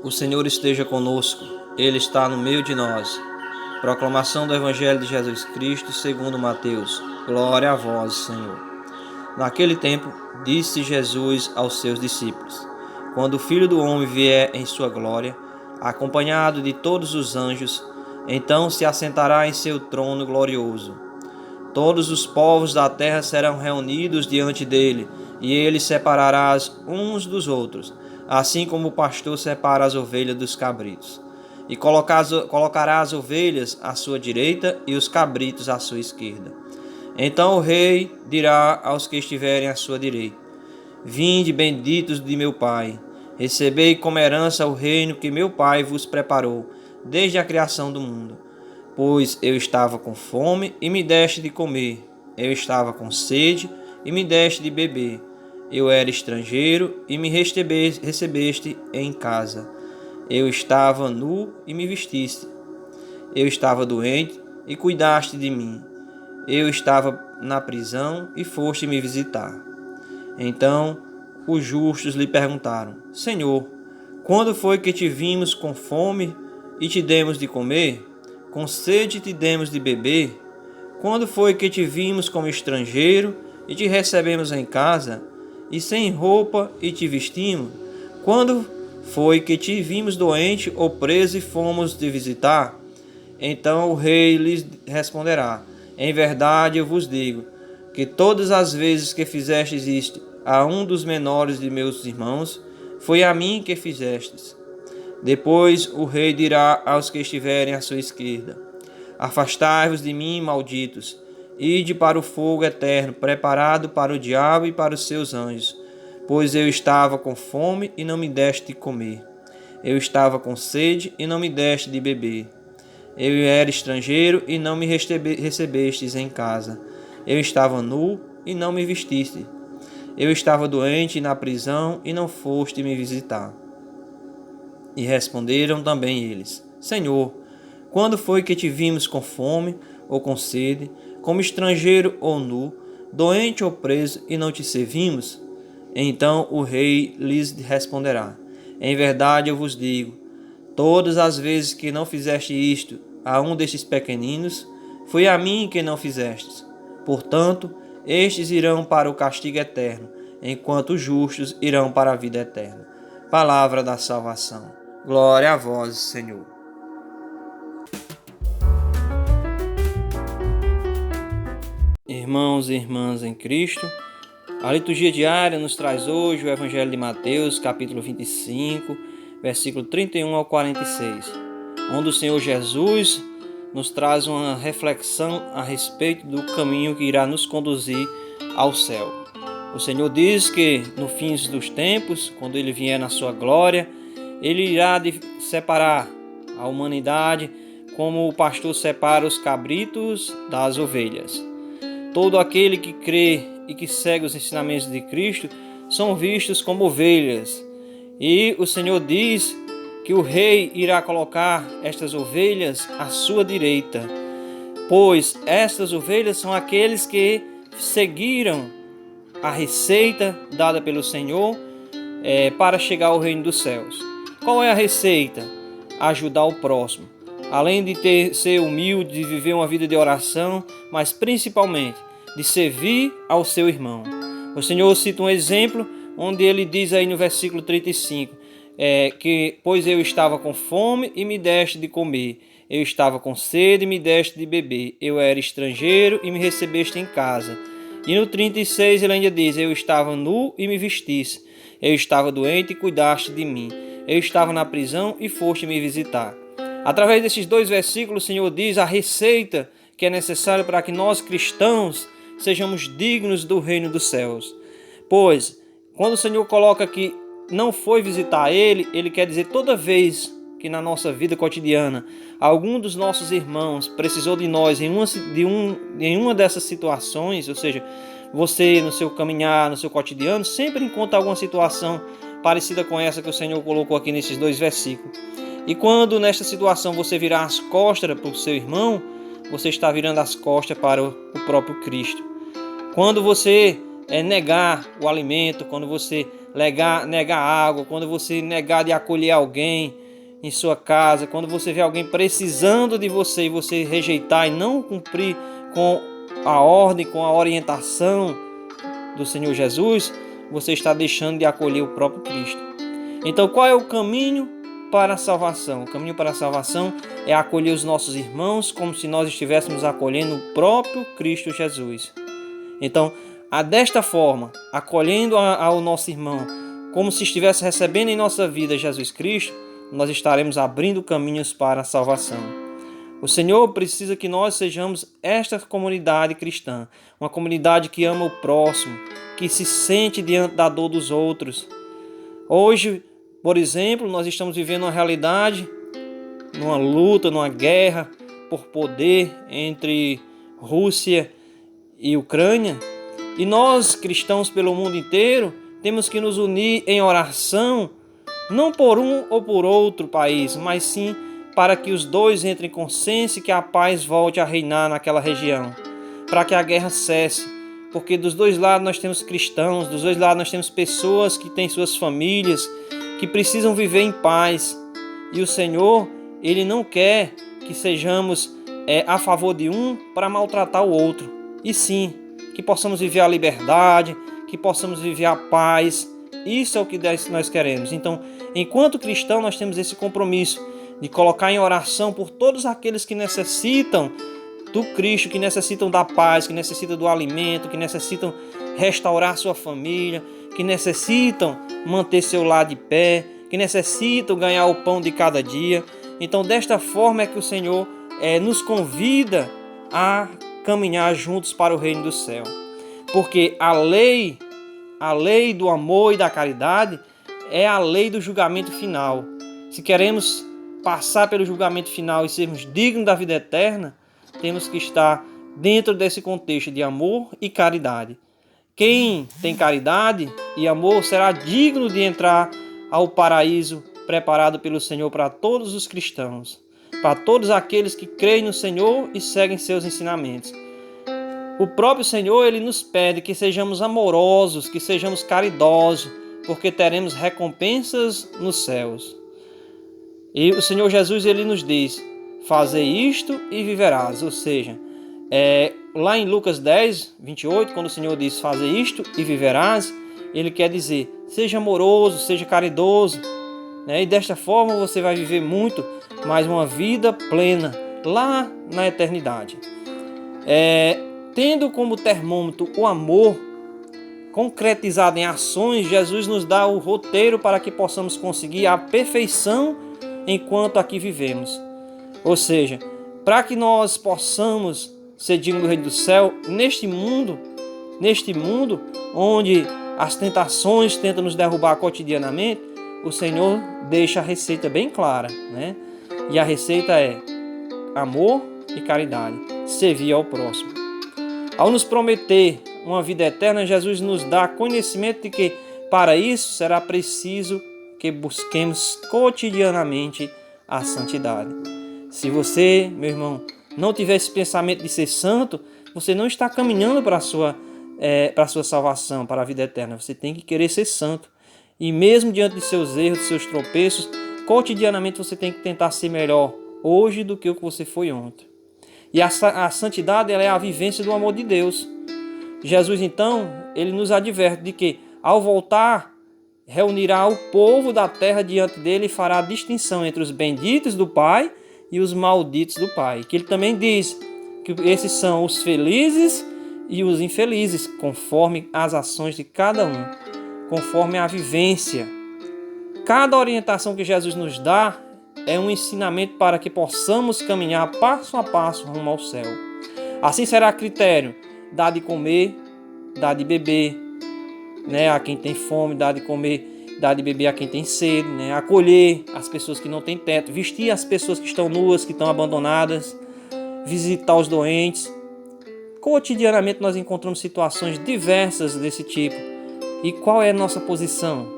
O Senhor esteja conosco, Ele está no meio de nós. Proclamação do Evangelho de Jesus Cristo segundo Mateus. Glória a vós, Senhor. Naquele tempo, disse Jesus aos seus discípulos: Quando o Filho do Homem vier em sua glória, acompanhado de todos os anjos, então se assentará em seu trono glorioso. Todos os povos da terra serão reunidos diante dele, e ele separará uns dos outros, assim como o pastor separa as ovelhas dos cabritos. E colocará as ovelhas à sua direita e os cabritos à sua esquerda. Então o rei dirá aos que estiverem à sua direita: Vinde, benditos de meu Pai, recebei como herança o reino que meu Pai vos preparou desde a criação do mundo. Pois eu estava com fome e me deste de comer, eu estava com sede e me deste de beber, eu era estrangeiro e me recebeste em casa, eu estava nu e me vestiste, eu estava doente e cuidaste de mim, eu estava na prisão e foste me visitar. Então os justos lhe perguntaram: Senhor, quando foi que te vimos com fome e te demos de comer? Com sede te demos de beber? Quando foi que te vimos como estrangeiro e te recebemos em casa? E sem roupa e te vestimos? Quando foi que te vimos doente ou preso e fomos te visitar? Então o rei lhes responderá: Em verdade eu vos digo, que todas as vezes que fizestes isto a um dos menores de meus irmãos, foi a mim que fizestes. Depois o rei dirá aos que estiverem à sua esquerda: Afastai-vos de mim, malditos, ide para o fogo eterno, preparado para o diabo e para os seus anjos. Pois eu estava com fome e não me deste de comer. Eu estava com sede e não me deste de beber. Eu era estrangeiro e não me recebestes em casa. Eu estava nu e não me vestiste. Eu estava doente e na prisão e não foste me visitar. E responderam também eles: Senhor, quando foi que te vimos com fome ou com sede, como estrangeiro ou nu, doente ou preso, e não te servimos? Então o rei lhes responderá: Em verdade eu vos digo, todas as vezes que não fizeste isto a um destes pequeninos, foi a mim que não fizestes. Portanto, estes irão para o castigo eterno, enquanto os justos irão para a vida eterna. Palavra da salvação. Glória a vós, Senhor. Irmãos e irmãs em Cristo, a liturgia diária nos traz hoje o Evangelho de Mateus, capítulo 25, versículo 31 ao 46, onde o Senhor Jesus nos traz uma reflexão a respeito do caminho que irá nos conduzir ao céu. O Senhor diz que no fim dos tempos, quando Ele vier na sua glória, Ele irá separar a humanidade como o pastor separa os cabritos das ovelhas. Todo aquele que crê e que segue os ensinamentos de Cristo são vistos como ovelhas. E o Senhor diz que o rei irá colocar estas ovelhas à sua direita, pois estas ovelhas são aqueles que seguiram a receita dada pelo Senhor para chegar ao reino dos céus. Qual é a receita? Ajudar o próximo. Além de ser humilde, de viver uma vida de oração, mas principalmente de servir ao seu irmão. O Senhor cita um exemplo onde ele diz aí no versículo 35, que pois eu estava com fome e me deste de comer, eu estava com sede e me deste de beber, eu era estrangeiro e me recebeste em casa. E no 36 ele ainda diz: eu estava nu e me vestiste, eu estava doente e cuidaste de mim, eu estava na prisão e foste me visitar. Através desses dois versículos o Senhor diz a receita que é necessária para que nós cristãos sejamos dignos do reino dos céus. Pois quando o Senhor coloca que não foi visitar Ele quer dizer toda vez que na nossa vida cotidiana algum dos nossos irmãos precisou de nós em uma dessas situações, ou seja, você no seu caminhar, no seu cotidiano, sempre encontra alguma situação parecida com essa que o Senhor colocou aqui nesses dois versículos. E quando nesta situação você virar as costas para o seu irmão, você está virando as costas para o próprio Cristo. Quando você negar o alimento, quando você negar água, quando você negar de acolher alguém em sua casa, quando você vê alguém precisando de você e você rejeitar e não cumprir com a ordem, com a orientação do Senhor Jesus, você está deixando de acolher o próprio Cristo. Então, qual é o caminho para a salvação? O caminho para a salvação é acolher os nossos irmãos como se nós estivéssemos acolhendo o próprio Cristo Jesus. Então, desta forma, acolhendo ao nosso irmão como se estivesse recebendo em nossa vida Jesus Cristo, nós estaremos abrindo caminhos para a salvação. O Senhor precisa que nós sejamos esta comunidade cristã, uma comunidade que ama o próximo, que se sente diante da dor dos outros. Hoje, por exemplo, nós estamos vivendo uma realidade, numa luta, numa guerra por poder entre Rússia e Ucrânia, e nós, cristãos pelo mundo inteiro, temos que nos unir em oração, não por um ou por outro país, mas sim para que os dois entrem em consenso e que a paz volte a reinar naquela região, para que a guerra cesse, porque dos dois lados nós temos cristãos, dos dois lados nós temos pessoas que têm suas famílias, que precisam viver em paz, e o Senhor, Ele não quer que sejamos a favor de um para maltratar o outro, e sim, que possamos viver a liberdade, que possamos viver a paz. Isso é o que nós queremos. Então, enquanto cristão, nós temos esse compromisso de colocar em oração por todos aqueles que necessitam do Cristo, que necessitam da paz, que necessitam do alimento, que necessitam restaurar sua família, que necessitam manter seu lar de pé, que necessitam ganhar o pão de cada dia. Então, desta forma é que o Senhor nos convida a caminhar juntos para o reino do céu. Porque a lei do amor e da caridade é a lei do julgamento final. Se queremos passar pelo julgamento final e sermos dignos da vida eterna, temos que estar dentro desse contexto de amor e caridade. Quem tem caridade e amor será digno de entrar ao paraíso preparado pelo Senhor para todos os cristãos, para todos aqueles que creem no Senhor e seguem seus ensinamentos. O próprio Senhor, Ele nos pede que sejamos amorosos, que sejamos caridosos, porque teremos recompensas nos céus. E o Senhor Jesus, Ele nos diz, fazei isto e viverás. Ou seja, lá em Lucas 10, 28, quando o Senhor diz, fazei isto e viverás, Ele quer dizer, seja amoroso, seja caridoso, né? E desta forma você vai viver muito mais uma vida plena lá na eternidade. Tendo como termômetro o amor concretizado em ações, Jesus nos dá o roteiro para que possamos conseguir a perfeição enquanto aqui vivemos. Ou seja, para que nós possamos ser dignos do reino do céu, neste mundo onde as tentações tentam nos derrubar cotidianamente, o Senhor deixa a receita bem clara, né? E a receita é amor e caridade, servir ao próximo. Ao nos prometer uma vida eterna, Jesus nos dá conhecimento de que para isso será preciso que busquemos cotidianamente a santidade. Se você, meu irmão, não tiver esse pensamento de ser santo, você não está caminhando para a sua salvação, para a vida eterna. Você tem que querer ser santo. E mesmo diante de seus erros, de seus tropeços, cotidianamente você tem que tentar ser melhor hoje do que o que você foi ontem. E a santidade ela é a vivência do amor de Deus. Jesus, então, ele nos adverte de que, ao voltar, reunirá o povo da terra diante dele e fará a distinção entre os benditos do Pai e os malditos do Pai. Que ele também diz que esses são os felizes e os infelizes, conforme as ações de cada um, conforme a vivência. Cada orientação que Jesus nos dá é um ensinamento para que possamos caminhar passo a passo rumo ao céu. Assim será critério, dar de comer, dar de beber, né, a quem tem fome, dar de comer, dar de beber a quem tem sede, né, acolher as pessoas que não têm teto, vestir as pessoas que estão nuas, que estão abandonadas, visitar os doentes. Cotidianamente nós encontramos situações diversas desse tipo. E qual é a nossa posição?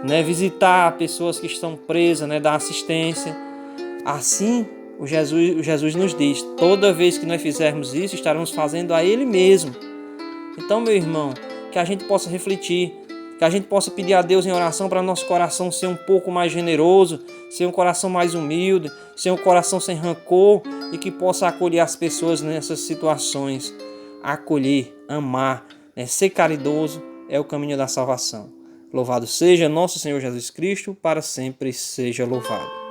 Né, visitar pessoas que estão presas, né, dar assistência. Assim, o Jesus nos diz, toda vez que nós fizermos isso, estaremos fazendo a Ele mesmo. Então, meu irmão, que a gente possa refletir, que a gente possa pedir a Deus em oração para nosso coração ser um pouco mais generoso, ser um coração mais humilde, ser um coração sem rancor e que possa acolher as pessoas nessas situações. Acolher, amar, ser caridoso é o caminho da salvação. Louvado seja nosso Senhor Jesus Cristo, para sempre seja louvado.